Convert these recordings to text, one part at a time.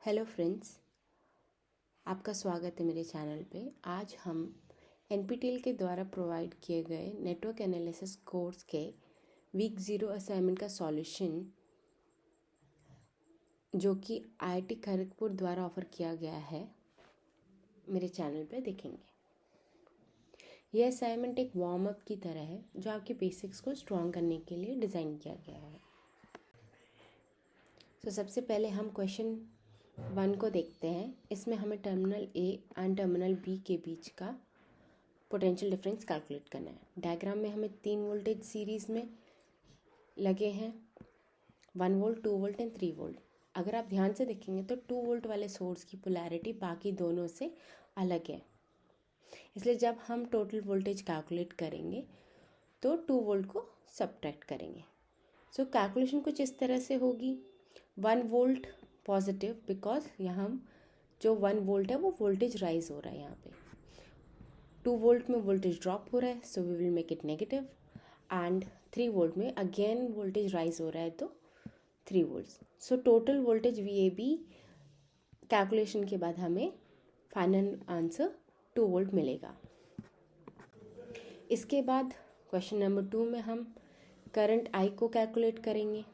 Hello friends, आपका स्वागत है मेरे चैनल पे। आज हम एनपीटीईएल के द्वारा प्रोवाइड किए गए नेटवर्क एनालिसिस कोर्स के वीक 0 असाइनमेंट का सॉल्यूशन जो कि आईआईटी खड़गपुर द्वारा ऑफर किया गया है मेरे चैनल पे देखेंगे। यह असाइनमेंट एक वार्म अप की तरह है जो आपके बेसिक्स को स्ट्रॉन्ग करने के लिए डिज़ाइन किया गया है। सबसे पहले हम क्वेश्चन 1 को देखते हैं। इसमें हमें terminal A and terminal B के बीच का पोटेंशियल डिफरेंस कैलकुलेट करना है। डायग्राम में हमें 3 वोल्टेज सीरीज़ में लगे हैं, 1 वोल्ट, 2 वोल्ट एंड 3 वोल्ट। अगर आप ध्यान से देखेंगे तो 2 वोल्ट वाले सोर्स की पोलैरिटी बाकी दोनों से अलग है, इसलिए जब हम टोटल वोल्टेज कैलकुलेट करेंगे तो 2 वोल्ट को सब्ट्रैक्ट करेंगे। कैलकुलेशन कुछ इस तरह से होगी। 1 वोल्ट पॉजिटिव, बिकॉज यहाँ जो 1 वोल्ट है वो वोल्टेज राइज हो रहा है। यहाँ पे 2 वोल्ट में वोल्टेज ड्रॉप हो रहा है, so we will make it negative. And 3 volt में अगेन वोल्टेज राइज हो रहा है, तो 3 volts. So total voltage VAB calculation के बाद हमें फाइनल आंसर 2 वोल्ट मिलेगा। इसके बाद क्वेश्चन नंबर 2 में हम करंट I को कैलकुलेट करेंगे।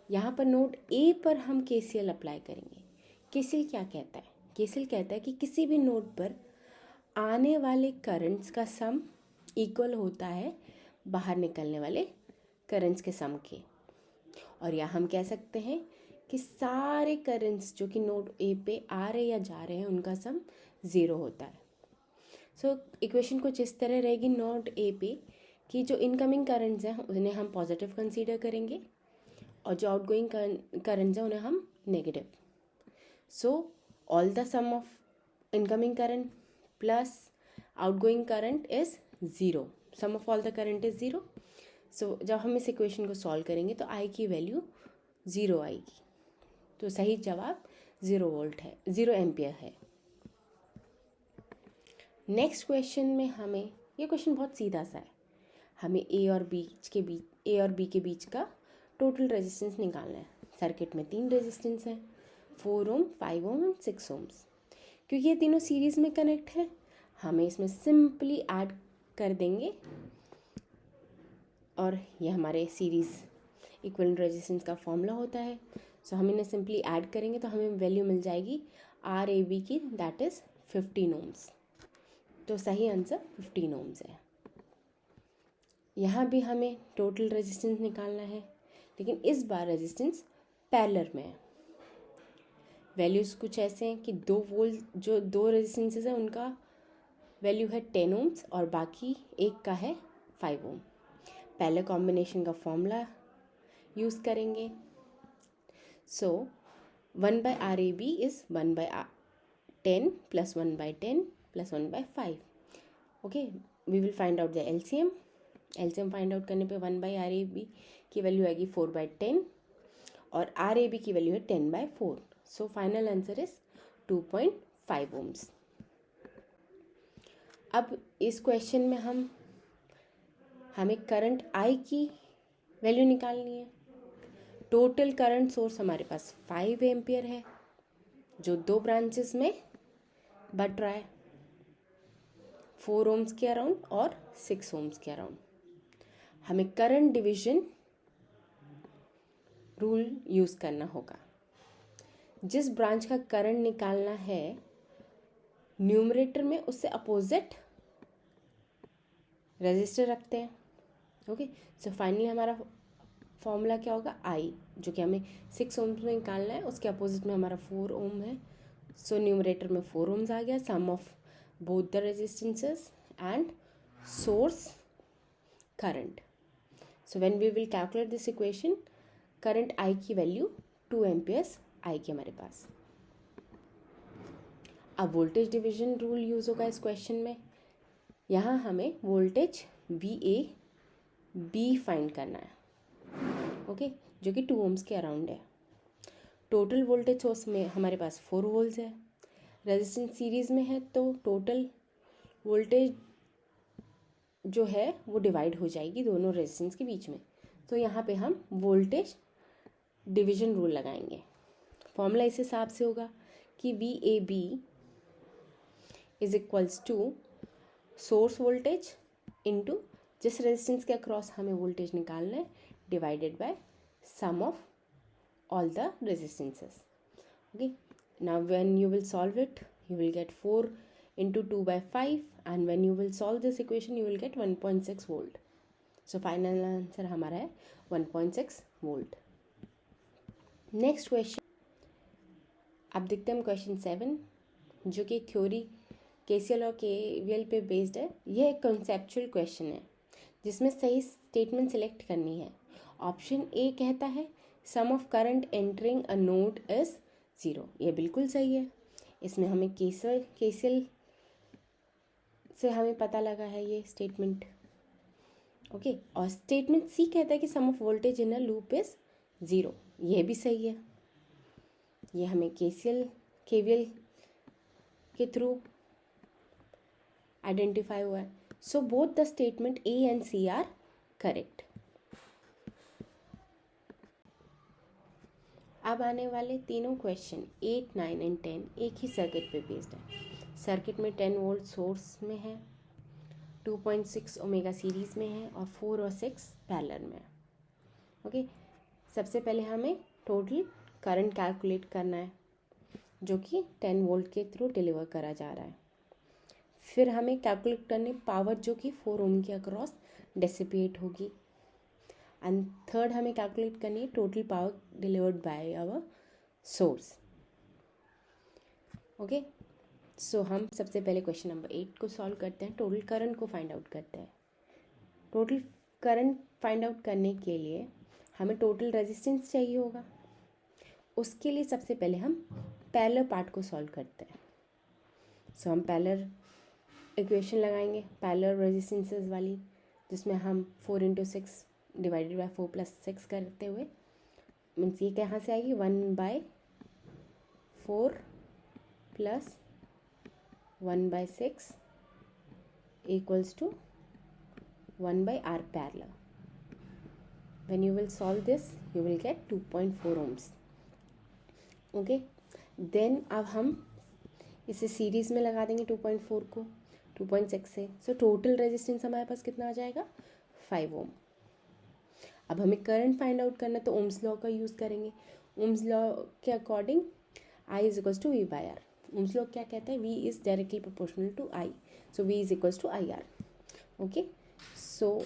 यहाँ पर नोड ए पर हम KCL अप्लाई करेंगे। KCL क्या कहता है? KCL कहता है कि किसी भी नोड पर आने वाले करंट्स का सम इक्वल होता है बाहर निकलने वाले करंट्स के सम के। और यहाँ हम कह सकते हैं कि सारे करंट्स जो कि नोड ए पे आ रहे या जा रहे हैं उनका सम 0 होता है। इक्वेशन कुछ इस तरह रहेगी। नोड ए पे कि जो इनकमिंग करंट्स हैं उन्हें हम पॉजिटिव कंसीडर करेंगे और जो आउटगोइंग करंट्स हैं उन्हें हम negative. So all the sum of incoming current plus outgoing current is 0। Sum of all the current is 0। So जब हम इस इक्वेशन को सॉल्व करेंगे तो I की वैल्यू 0 आएगी। तो सही जवाब 0 वोल्ट है, 0 एम्पियर है। नेक्स्ट क्वेश्चन में हमें, ये क्वेश्चन बहुत सीधा सा है, हमें A और B के बीच का टोटल रेजिस्टेंस निकालना है। सर्किट में 3 रेजिस्टेंस हैं, 4 ओम, 5 ओम एंड 6 ओम्स। क्योंकि ये तीनों सीरीज़ में कनेक्ट है, हमें इसमें सिंपली ऐड कर देंगे और ये हमारे सीरीज़ इक्विवेलेंट रेजिस्टेंस का फॉर्मूला होता है। सो हम इन्हें सिंपली ऐड करेंगे तो हमें वैल्यू मिल जाएगी RAB की, दैट इज़ 15 ओम्स। तो सही आंसर 15 ओम्स है। यहाँ भी हमें टोटल रेजिस्टेंस निकालना है, लेकिन इस बार रेजिस्टेंस पैरेलल में है। वैल्यूज़ कुछ ऐसे हैं कि 2 वोल्ट जो 2 रेजिस्टेंसेस हैं उनका वैल्यू है 10 ओम्स और बाकी एक का है 5 ओम। पहले कॉम्बिनेशन का फॉर्मूला यूज़ करेंगे। So 1/RAB is 1/10 plus 1/10 plus 1/5। Okay, we will find out the LCM। LCM find out करने पे 1/RAB की वैल्यू आएगी 4/10 और RAB की वैल्यू है 10/4। So final answer is 2.5 ohms. अब इस क्वेश्चन में हमें करंट I की वैल्यू निकालनी है। टोटल करंट सोर्स हमारे पास 5 एम्पियर है जो 2 ब्रांचेस में बट रहा है, 4 ओम्स के अराउंड और 6 ओम्स के अराउंड। हमें करंट डिवीजन रूल यूज़ करना होगा। जिस ब्रांच का करंट निकालना है न्यूमरेटर में उससे अपोजिट रेजिस्टर रखते हैं। ओके, सो फाइनली हमारा फॉर्मूला क्या होगा? I, जो कि हमें 6 ओम्स में निकालना है, उसके अपोजिट में हमारा 4 ओम है। सो न्यूमरेटर में 4 ओम्स आ गया, sum of both the resistances and source current. So when we will calculate this equation, current I की वैल्यू 2 एम्पियर्स आएगी हमारे पास। अब वोल्टेज डिवीजन रूल यूज़ होगा इस क्वेश्चन में। यहाँ हमें वोल्टेज VAB फाइंड करना है, ओके, जो कि 2 ओम्स के अराउंड है। टोटल वोल्टेज सोर्स में हमारे पास 4 वोल्ट्स है, रेजिस्टेंस सीरीज़ में है, तो टोटल वोल्टेज जो है वो डिवाइड हो जाएगी दोनों रेजिस्टेंस के बीच में। तो यहाँ पे हम वोल्टेज डिवीजन रूल लगाएंगे। फॉर्मूला इस हिसाब से होगा कि VAB is equals to source voltage into जिस रेजिस्टेंस के अक्रॉस हमें वोल्टेज निकालना है divided by sum of all the resistances. Okay, now when you will solve it, you will get 4 into 2 by 5, and when you will solve this equation you will get 1.6 volt. So final answer हमारा है 1.6 volt. Next question अब देखते हैं हम question 7 जो कि theory KCL और KVL पे बेस्ड है. यह एक कॉन्सेप्चुअल क्वेश्चन है जिसमें सही स्टेटमेंट सेलेक्ट करनी है. ऑप्शन ए कहता है sum of current entering a node is 0. ये बिल्कुल सही है. इसमें हमें केसीएल से हमें पता लगा है ये स्टेटमेंट. ओके, और स्टेटमेंट सी कहता है कि sum of voltage in a loop is 0. ये भी सही है. ये हमें केसीएल केवीएल के थ्रू आइडेंटिफाई हुआ है. So both the statement A and C are correct. अब आने वाले तीनों क्वेश्चन 8, 9 एंड 10 एक ही सर्किट पे बेस्ड है. सर्किट में 10 वोल्ट सोर्स में है, 2.6 ओमेगा सीरीज़ में है और 4 और 6 पैरेलल में है. ओके, सबसे पहले हमें टोटल करंट कैलकुलेट करना है जो कि 10 वोल्ट के थ्रू डिलीवर करा जा रहा है. फिर हमें कैलकुलेट करनी पावर जो कि 4 ओम के अक्रॉस डिसिपेट होगी. एंड थर्ड हमें कैलकुलेट करनी है total power delivered by our source. Okay, so हम सबसे पहले क्वेश्चन नंबर 8 को सॉल्व करते हैं. टोटल करंट को फाइंड आउट करते हैं. टोटल करंट फाइंड आउट करने के लिए हमें टोटल रेजिस्टेंस चाहिए होगा. उसके लिए सबसे पहले हम पैरेलल पार्ट को सॉल्व करते हैं. सो हम पैरेलल इक्वेशन लगाएंगे पैरेलल रेजिस्टेंसेस वाली, जिसमें हम 4 into 6 डिवाइडेड बाय 4 + 6 करते हुए मीन्स ये कहाँ से आएगी 1/4 + 1/6 equals to 1/R parallel. When you will solve this you will get 2.4 ohms. Okay, then अब हम इसे सीरीज़ में लगा देंगे 2.4 को 2.6 से. सो टोटल रेजिस्टेंस हमारे पास कितना आ जाएगा 5 ओम. अब हमें करंट फाइंड आउट करना तो ओम्स लॉ का यूज़ करेंगे. ओम्स लॉ के according I is equals to V/R. ओम्स लॉ क्या कहता है V is directly proportional to I. सो V is equals to IR. Okay, so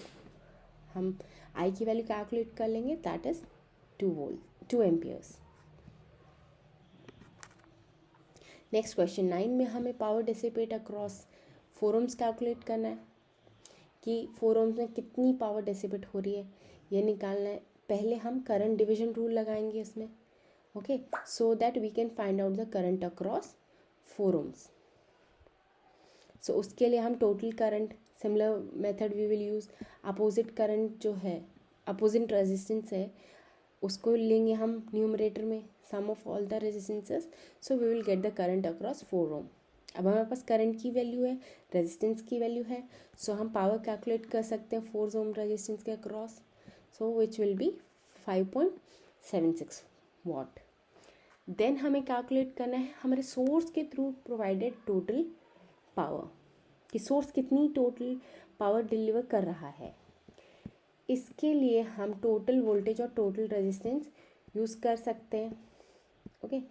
हम I की वैल्यू कैलकुलेट कर लेंगे, that is 2 amperes. Next question 9 में हमें पावर डिसिपेट अक्रॉस 4 ohms कैलकुलेट करना है कि 4 ohms में कितनी पावर डिसिपेट हो रही है ये निकालना है. पहले हम करंट डिवीजन रूल लगाएंगे इसमें. Okay, so that we can find out the current across 4 ohms. So उसके लिए हम total current similar method we will use. Opposite current जो है अपोजिट रेजिस्टेंस है उसको लेंगे हम न्यूमरेटर में sum of all the resistances. So we will get the current across 4 ohm. अब हमारे पास करंट की वैल्यू है, रेजिस्टेंस की वैल्यू है. सो हम पावर कैलकुलेट कर सकते हैं 4 ohm रेजिस्टेंस के across. So which will be 5.76 watt. Then हमें कैलकुलेट करना है हमारे सोर्स के थ्रू प्रोवाइडेड टोटल पावर कि सोर्स कितनी टोटल पावर डिलीवर कर रहा है. इसके लिए हम टोटल वोल्टेज और टोटल रेजिस्टेंस यूज़ कर सकते हैं. ओके,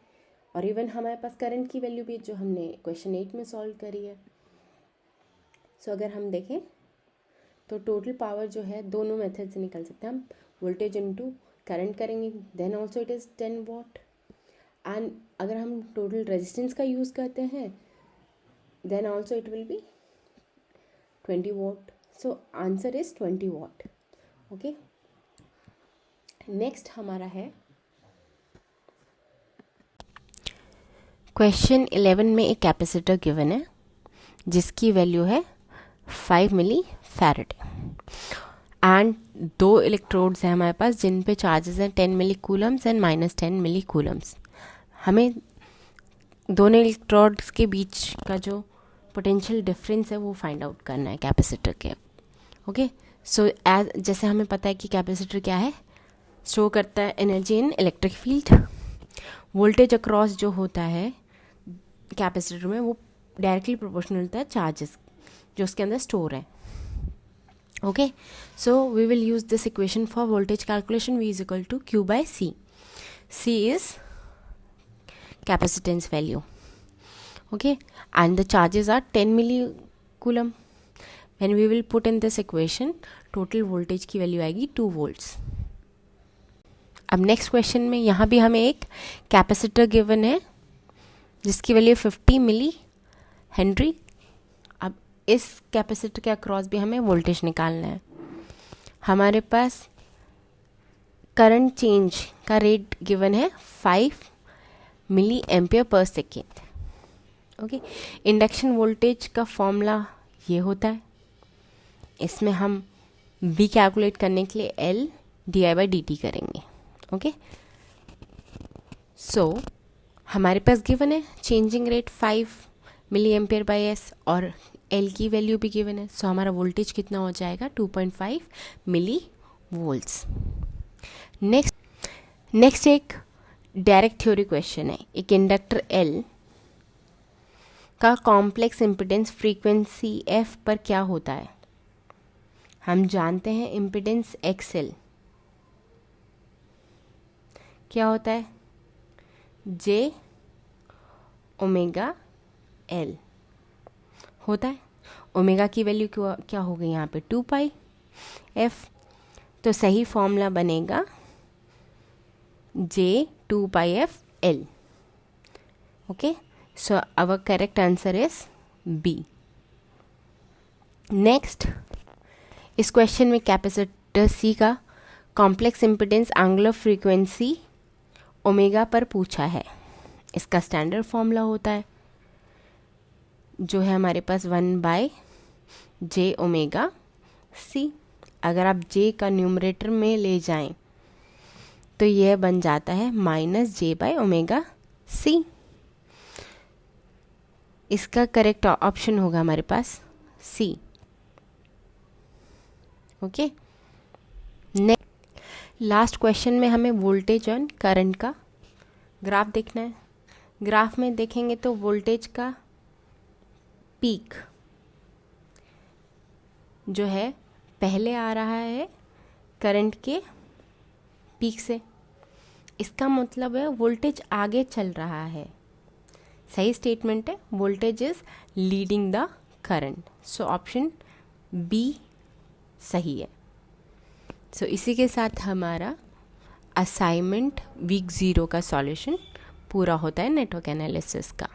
और इवन हमारे पास करंट की वैल्यू भी जो हमने क्वेश्चन 8 में सॉल्व करी है. सो अगर हम देखें तो टोटल पावर जो है दोनों मेथड से निकल सकते हैं. हम वोल्टेज इनटू करंट करेंगे, then also it is 10 watt. And अगर हम टोटल रेजिस्टेंस का यूज़ करते हैं then also it will be 20 watt. So answer is 20 watt. Okay, next हमारा है क्वेश्चन 11 में एक कैपेसिटर गिवन है जिसकी वैल्यू है 5 मिली फैरेड एंड 2 इलेक्ट्रोड्स हैं हमारे पास जिन पे चार्जेस हैं 10 मिली कूलम्स एंड -10 मिली कूलम्स. हमें दोनों इलेक्ट्रोड्स के बीच का जो पोटेंशियल डिफरेंस है वो फाइंड आउट करना है कैपेसिटर के. ओके, सो एज जैसे हमें पता है कि कैपेसिटर क्या है, स्टोर करता है energy in electric field. Voltage across जो होता है कैपेसिटर में वो डायरेक्टली प्रोपोर्शनल होता है चार्जेस जो उसके अंदर स्टोर है. Okay, so we will use this equation for voltage calculation. V is equal to Q by C. C is capacitance value. Okay, and the charges are 10 millicoulomb. When we will put in this equation, total voltage की value आएगी 2 volts. अब next question में यहाँ भी हमें एक capacitor given है जिसकी वैल्यू 50 मिली हेनरी. अब इस कैपेसिटर के अक्रॉस भी हमें वोल्टेज निकालना है. हमारे पास करंट चेंज का रेट गिवन है 5 milli ampere per second. Okay, induction voltage का फॉर्मूला ये होता है. इसमें हम V कैलकुलेट करने के लिए L di/dt करेंगे. ओके, सो हमारे पास गिवन है changing rate 5 milli ampere by S और L की वैल्यू भी गिवन है. सो हमारा वोल्टेज कितना हो जाएगा 2.5 मिली वोल्ट्स. नेक्स्ट एक डायरेक्ट थ्योरी क्वेश्चन है. एक इंडक्टर L का कॉम्प्लेक्स इम्पिडेंस फ्रीक्वेंसी F पर क्या होता है. हम जानते हैं इम्पिडेंस XL क्या होता है, J ओमेगा L होता है. ओमेगा की वैल्यू क्या हो गई यहाँ पे 2 पाई F. तो सही फॉर्मूला बनेगा J 2 pi F L. Okay, so our correct answer is B. Next, इस क्वेश्चन में कैपेसिटर C का complex impedance angular frequency omega पर पूछा है. इसका स्टैंडर्ड फॉर्मूला होता है जो है हमारे पास 1/J ओमेगा C. अगर आप J का न्यूमरेटर में ले जाएं तो यह बन जाता है -J/ओमेगा C. इसका करेक्ट ऑप्शन होगा हमारे पास C. ओके, लास्ट क्वेश्चन में हमें वोल्टेज और करंट का ग्राफ देखना है. ग्राफ में देखेंगे तो वोल्टेज का पीक जो है पहले आ रहा है करंट के पीक से. इसका मतलब है वोल्टेज आगे चल रहा है. सही स्टेटमेंट है, voltage is leading the current. So option B सही है. सो इसी के साथ हमारा असाइनमेंट वीक 0 का सॉल्यूशन पूरा होता है नेटवर्क एनालिसिस का.